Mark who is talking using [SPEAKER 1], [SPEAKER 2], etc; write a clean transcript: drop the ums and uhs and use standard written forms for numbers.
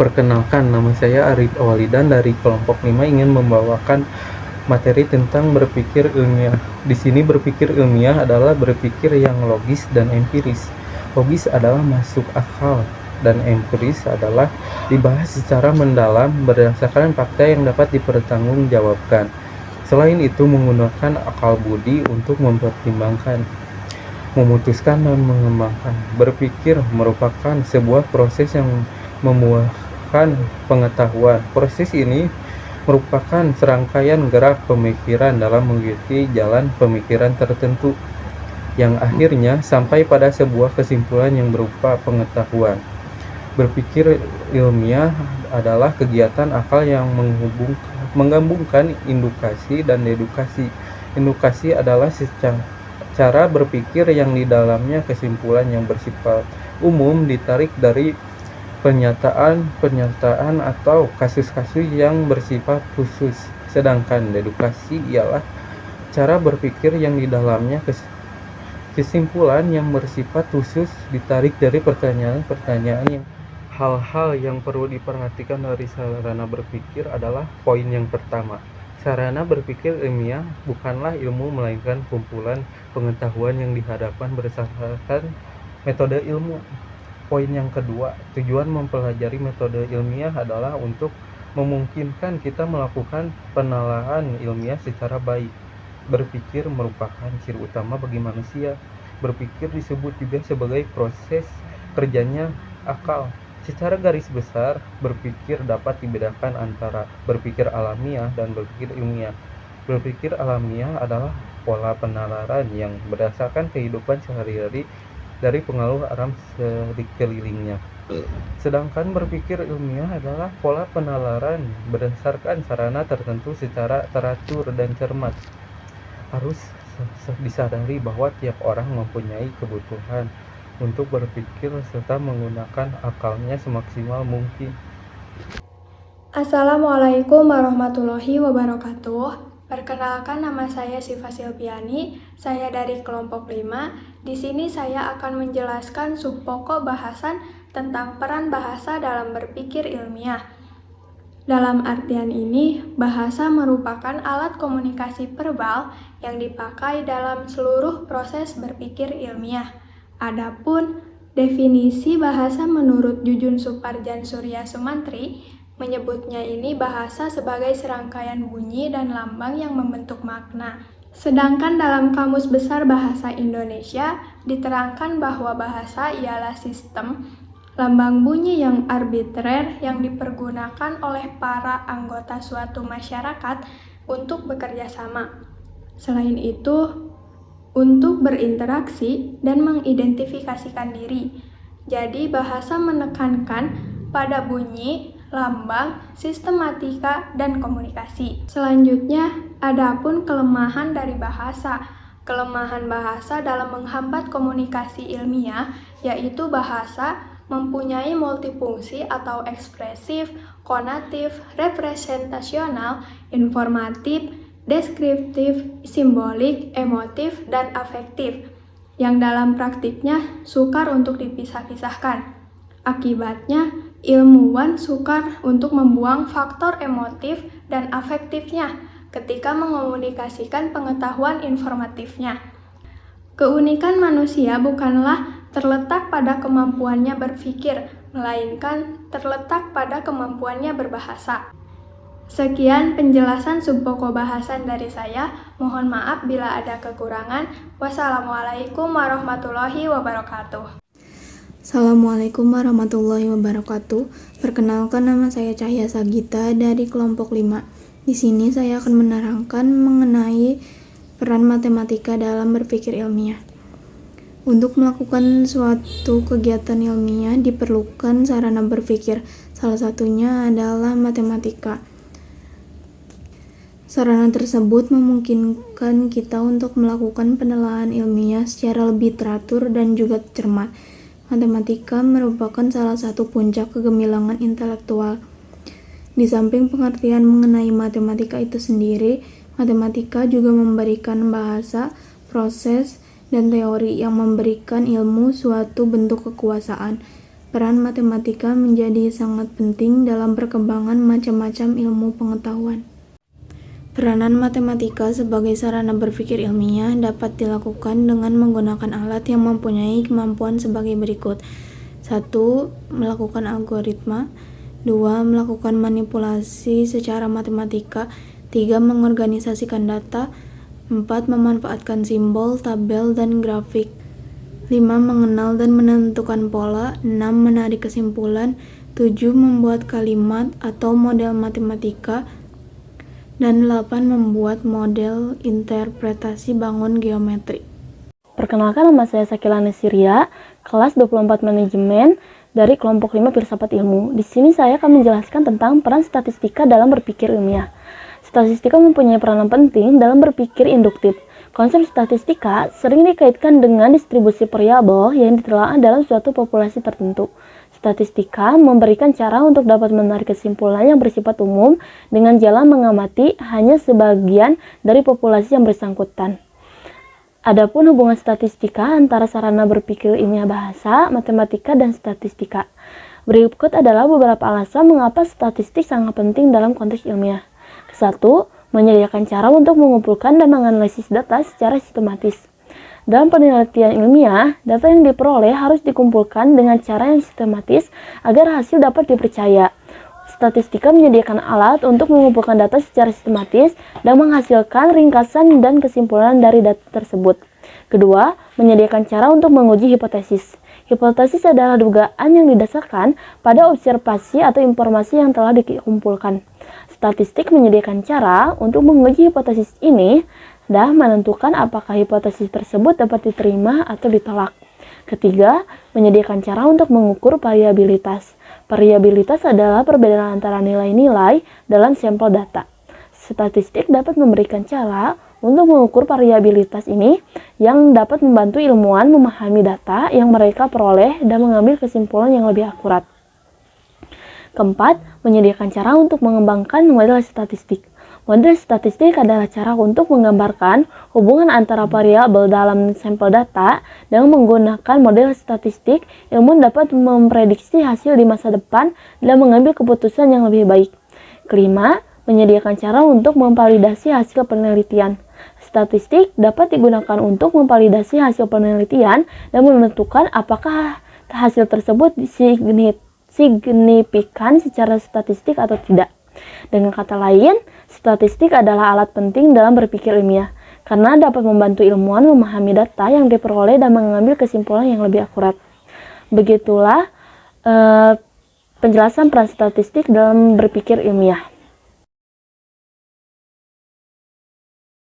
[SPEAKER 1] Perkenalkan, nama saya Arif Awalidan dari kelompok 5 ingin membawakan materi tentang berpikir ilmiah. Di sini berpikir ilmiah adalah berpikir yang logis dan empiris. Logis adalah masuk akal dan empiris adalah dibahas secara mendalam berdasarkan fakta yang dapat dipertanggungjawabkan. Selain itu menggunakan akal budi untuk mempertimbangkan, memutuskan dan mengembangkan. Berpikir merupakan sebuah proses yang membuahkan pengetahuan. Proses ini merupakan serangkaian gerak pemikiran dalam mengikuti jalan pemikiran tertentu yang akhirnya sampai pada sebuah kesimpulan yang berupa pengetahuan. Berpikir ilmiah adalah kegiatan akal yang menggabungkan indukasi dan dedukasi. Indukasi adalah cara berpikir yang di dalamnya kesimpulan yang bersifat umum ditarik dari pernyataan atau kasus-kasus yang bersifat khusus. Sedangkan dedukasi ialah cara berpikir yang di dalamnya kesimpulan yang bersifat khusus ditarik dari pertanyaan-pertanyaan yang hal-hal yang perlu diperhatikan dari sarana berpikir adalah poin yang pertama. Sarana berpikir ilmiah bukanlah ilmu melainkan kumpulan pengetahuan yang dihadapkan berdasarkan metode ilmu. Poin yang kedua, tujuan mempelajari metode ilmiah adalah untuk memungkinkan kita melakukan penelaahan ilmiah secara baik. Berpikir merupakan ciri utama bagi manusia. Berpikir disebut juga sebagai proses kerjanya akal. Secara garis besar, berpikir dapat dibedakan antara berpikir alamiah dan berpikir ilmiah. Berpikir alamiah adalah pola penalaran yang berdasarkan kehidupan sehari-hari dari pengaruh alam sekelilingnya. Sedangkan berpikir ilmiah adalah pola penalaran berdasarkan sarana tertentu secara teratur dan cermat. Harus disadari bahwa tiap orang mempunyai kebutuhan untuk berpikir serta menggunakan akalnya semaksimal mungkin.
[SPEAKER 2] Assalamualaikum warahmatullahi wabarakatuh. Perkenalkan, nama saya Siva Silviani, saya dari kelompok 5. Di sini saya akan menjelaskan subpokok bahasan tentang peran bahasa dalam berpikir ilmiah. Dalam artian ini, bahasa merupakan alat komunikasi verbal yang dipakai dalam seluruh proses berpikir ilmiah. Adapun definisi bahasa menurut Jujun Suparjan Surya Sumantri menyebutnya ini bahasa sebagai serangkaian bunyi dan lambang yang membentuk makna. Sedangkan dalam Kamus Besar Bahasa Indonesia diterangkan bahwa bahasa ialah sistem lambang bunyi yang arbitrer yang dipergunakan oleh para anggota suatu masyarakat untuk bekerja sama. Selain itu, untuk berinteraksi dan mengidentifikasikan diri. Jadi bahasa menekankan pada bunyi, lambang, sistematika, dan komunikasi. Selanjutnya, adapun kelemahan dari bahasa. Kelemahan bahasa dalam menghambat komunikasi ilmiah, yaitu bahasa mempunyai multifungsi atau ekspresif, konatif, representasional, informatif, deskriptif, simbolik, emotif, dan afektif, yang dalam praktiknya sukar untuk dipisah-pisahkan. Akibatnya, ilmuwan sukar untuk membuang faktor emotif dan afektifnya ketika mengomunikasikan pengetahuan informatifnya. Keunikan manusia bukanlah terletak pada kemampuannya berpikir, melainkan terletak pada kemampuannya berbahasa. Sekian penjelasan subpokok bahasan dari saya. Mohon maaf bila ada kekurangan. Wassalamualaikum warahmatullahi wabarakatuh.
[SPEAKER 3] Assalamualaikum warahmatullahi wabarakatuh. Perkenalkan, nama saya Cahya Sagita dari kelompok 5. Di sini saya akan menerangkan mengenai peran matematika dalam berpikir ilmiah. Untuk melakukan suatu kegiatan ilmiah diperlukan sarana berpikir. Salah satunya adalah matematika. Sarana tersebut memungkinkan kita untuk melakukan penelaahan ilmiah secara lebih teratur dan juga cermat. Matematika merupakan salah satu puncak kegemilangan intelektual. Di samping pengertian mengenai matematika itu sendiri, matematika juga memberikan bahasa, proses, dan teori yang memberikan ilmu suatu bentuk kekuasaan. peran matematika menjadi sangat penting dalam perkembangan macam-macam ilmu pengetahuan. Peranan matematika sebagai sarana berpikir ilmiah dapat dilakukan dengan menggunakan alat yang mempunyai kemampuan sebagai berikut. 1. Melakukan algoritma. 2. Melakukan manipulasi secara matematika. 3. Mengorganisasikan data. 4. Memanfaatkan simbol, tabel, dan grafik. 5. Mengenal dan menentukan pola. 6. Menarik kesimpulan. 7. Membuat kalimat atau model matematika. Dan 8. Membuat model interpretasi bangun geometri.
[SPEAKER 4] Perkenalkan, nama saya Sakilane Siria, kelas 24 manajemen dari kelompok 5 filsafat ilmu. Di sini saya akan menjelaskan tentang peran statistika dalam berpikir ilmiah. Statistika mempunyai peranan penting dalam berpikir induktif. Konsep statistika sering dikaitkan dengan distribusi variabel yang ditelaah dalam suatu populasi tertentu. Statistika memberikan cara untuk dapat menarik kesimpulan yang bersifat umum dengan jalan mengamati hanya sebagian dari populasi yang bersangkutan. Adapun hubungan statistika antara sarana berpikir ilmiah bahasa, matematika, dan statistika. Berikut adalah beberapa alasan mengapa statistik sangat penting dalam konteks ilmiah. Satu, menyediakan cara untuk mengumpulkan dan menganalisis data secara sistematis. Dalam penelitian ilmiah, data yang diperoleh harus dikumpulkan dengan cara yang sistematis agar hasil dapat dipercaya. Statistika menyediakan alat untuk mengumpulkan data secara sistematis dan menghasilkan ringkasan dan kesimpulan dari data tersebut. Kedua, menyediakan cara untuk menguji hipotesis. Hipotesis adalah dugaan yang didasarkan pada observasi atau informasi yang telah dikumpulkan. Statistik menyediakan cara untuk menguji hipotesis ini dan menentukan apakah hipotesis tersebut dapat diterima atau ditolak. Ketiga, menyediakan cara untuk mengukur variabilitas. Variabilitas adalah perbedaan antara nilai-nilai dalam sampel data. Statistik dapat memberikan cara untuk mengukur variabilitas ini yang dapat membantu ilmuwan memahami data yang mereka peroleh dan mengambil kesimpulan yang lebih akurat. Keempat, menyediakan cara untuk mengembangkan model statistik. Model statistik adalah cara untuk menggambarkan hubungan antara variabel dalam sampel data. Dengan menggunakan model statistik, ilmuwan dapat memprediksi hasil di masa depan dan mengambil keputusan yang lebih baik. Kelima, menyediakan cara untuk memvalidasi hasil penelitian. Statistik dapat digunakan untuk memvalidasi hasil penelitian dan menentukan apakah hasil tersebut signifikan secara statistik atau tidak. Dengan kata lain, statistik adalah alat penting dalam berpikir ilmiah karena dapat membantu ilmuwan memahami data yang diperoleh dan mengambil kesimpulan yang lebih akurat. Begitulah penjelasan peran statistik dalam berpikir ilmiah.